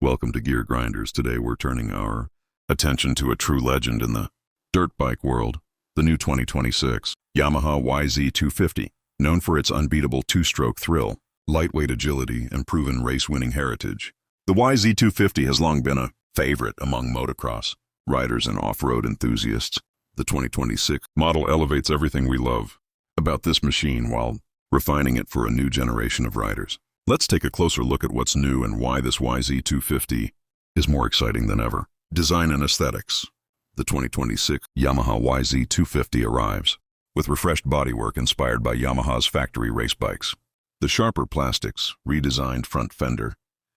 Welcome to Gear Grinders. Today we're turning our attention to a true legend in the dirt bike world, the new 2026 Yamaha YZ250. Known for its unbeatable two-stroke thrill, lightweight agility, and proven race-winning heritage, the YZ250 has long been a favorite among motocross riders and off-road enthusiasts. The 2026 model elevates everything we love about this machine while refining it for a new generation of riders. Let's take a closer look at what's new and why this YZ250 is more exciting than ever. Design and aesthetics. The 2026 Yamaha YZ250 arrives with refreshed bodywork inspired by Yamaha's factory race bikes. The sharper plastics, redesigned front fender,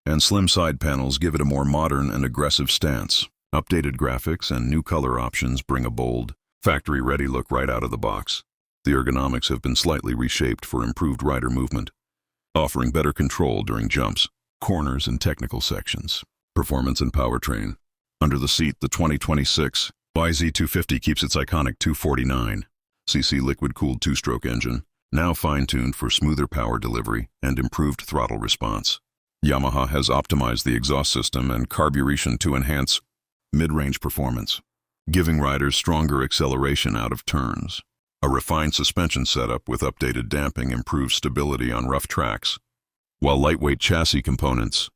and slim side panels give it a more modern and aggressive stance. Updated graphics and new color options bring a bold, factory-ready look right out of the box. The ergonomics have been slightly reshaped for improved rider movement, offering better control during jumps, corners, and technical sections. Performance and powertrain. Under the seat, the 2026 YZ250 keeps its iconic 249cc liquid-cooled two-stroke engine, now fine-tuned for smoother power delivery and improved throttle response. Yamaha has optimized the exhaust system and carburation to enhance mid-range performance, giving riders stronger acceleration out of turns. A refined suspension setup with updated damping improves stability on rough tracks, while lightweight chassis components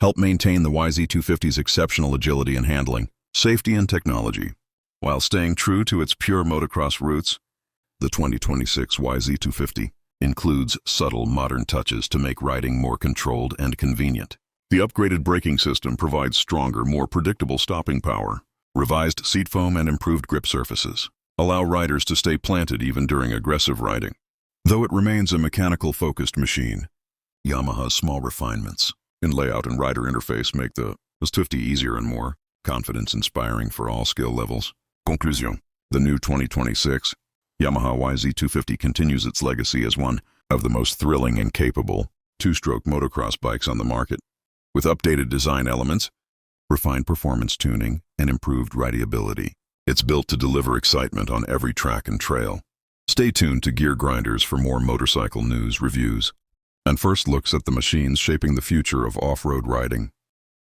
help maintain the YZ250's exceptional agility and handling, safety and technology. While staying true to its pure motocross roots, the 2026 YZ250 includes subtle modern touches to make riding more controlled and convenient. The upgraded braking system provides stronger, more predictable stopping power. Revised seat foam and improved grip surfaces allow riders to stay planted even during aggressive riding. Though it remains a mechanical-focused machine, Yamaha's small refinements in layout and rider interface make the YZ250 easier and more confidence-inspiring for all skill levels. Conclusion. The new 2026 Yamaha YZ250 continues its legacy as one of the most thrilling and capable two-stroke motocross bikes on the market. With updated design elements, refined performance tuning, and improved rideability, it's built to deliver excitement on every track and trail. Stay tuned to Gear Grinders for more motorcycle news, reviews, and first looks at the machines shaping the future of off-road riding.